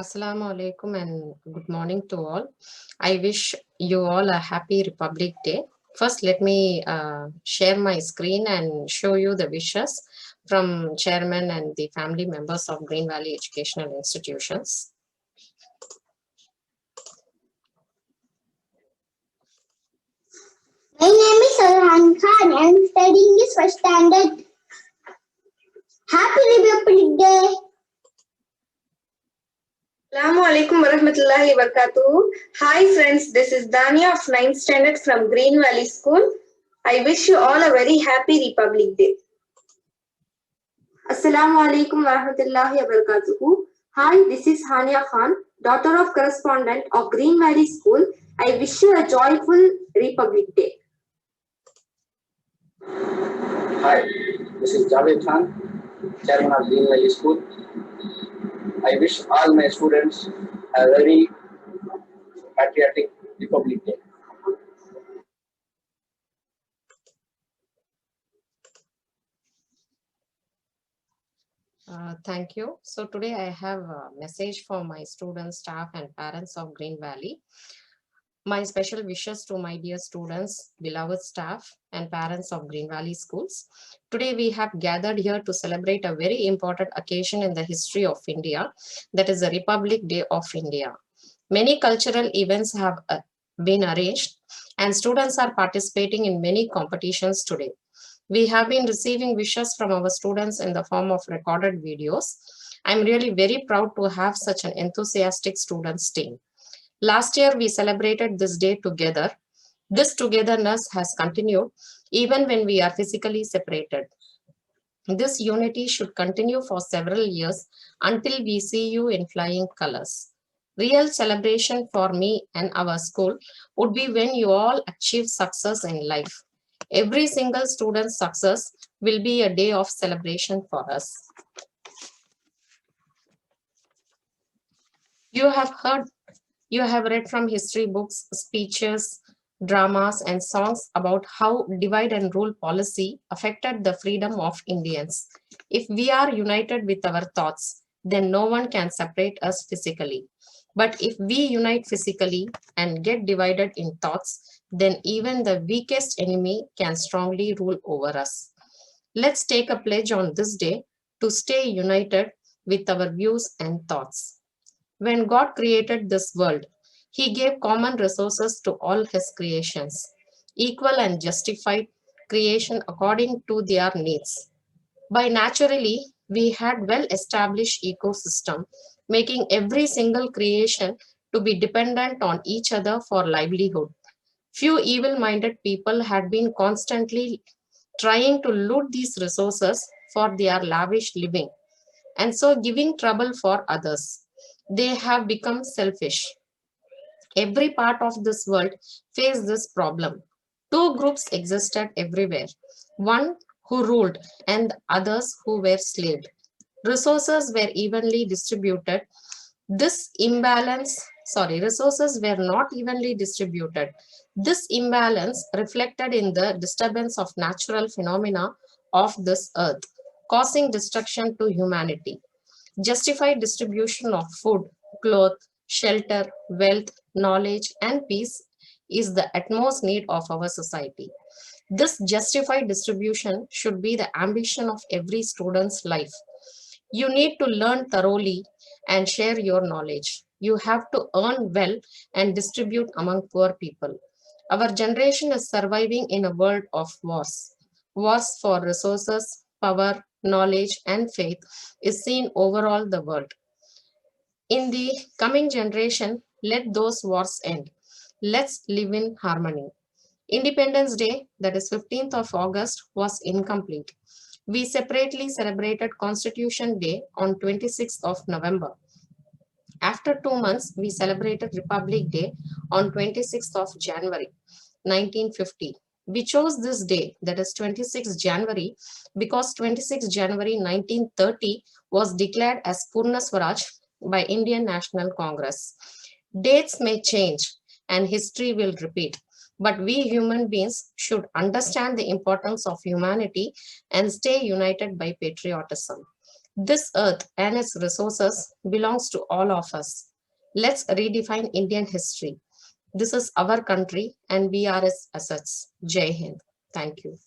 Assalamu alaikum and good morning to all. I wish you all a happy Republic Day. First, let me share my screen and show you the wishes from chairman and the family members of Green Valley Educational Institutions. My name is Arhan Khan. I am studying this first standard. Happy Republic Day. Assalamu alaikum warahmatullahi wabarakatuh. Hi friends, this is Dania of 9th standard from Green Valley School. I wish you all a very happy Republic Day. Assalamu alaikum warahmatullahi wabarakatuh. Hi, this is Hania Khan, daughter of correspondent of Green Valley School. I wish you a joyful Republic Day. Hi, this is Javed Khan, chairman of Green Valley School. I wish all my students a very patriotic Republic Day. Thank you. So today I have a message for my students, staff and parents of Green Valley. My special wishes to my dear students, beloved staff and parents of Green Valley Schools. Today we have gathered here to celebrate a very important occasion in the history of India, that is the Republic Day of India. Many cultural events have been arranged and students are participating in many competitions today. We have been receiving wishes from our students in the form of recorded videos. I'm really very proud to have such an enthusiastic students team. Last year, we celebrated this day together. This togetherness has continued even when we are physically separated. This unity should continue for several years until we see you in flying colors. Real celebration for me and our school would be when you all achieve success in life. Every single student's success will be a day of celebration for us. You have read from history books, speeches, dramas, and songs about how divide and rule policy affected the freedom of Indians. If we are united with our thoughts, then no one can separate us physically. But if we unite physically and get divided in thoughts, then even the weakest enemy can strongly rule over us. Let's take a pledge on this day to stay united with our views and thoughts. When God created this world, He gave common resources to all His creations, equal and justified creation according to their needs. By naturally, we had well-established ecosystem, making every single creation to be dependent on each other for livelihood. Few evil-minded people had been constantly trying to loot these resources for their lavish living, and so giving trouble for others. They have become selfish. Every part of this world faced this problem. Two groups existed everywhere. One who ruled and others who were slaved. Resources were evenly distributed. Resources were not evenly distributed. This imbalance reflected in the disturbance of natural phenomena of this earth, causing destruction to humanity. Justified distribution of food, cloth, shelter, wealth, knowledge, and peace is the utmost need of our society. This justified distribution should be the ambition of every student's life. You need to learn thoroughly and share your knowledge. You have to earn well and distribute among poor people. Our generation is surviving in a world of wars. Wars for resources, power, knowledge, and faith is seen over all the world. In the coming generation, let those wars end. Let's live in harmony. Independence Day, that is 15th of August, was incomplete. We separately celebrated Constitution Day on 26th of November. After 2 months, we celebrated Republic Day on 26th of January, 1950. We chose this day, that is 26th January, because 26th January 1930 was declared as Purna Swaraj by Indian National Congress. Dates may change and history will repeat, but we human beings should understand the importance of humanity and stay united by patriotism. This earth and its resources belongs to all of us. Let's redefine Indian history. This is our country and we are its assets. Jai Hind. Thank you.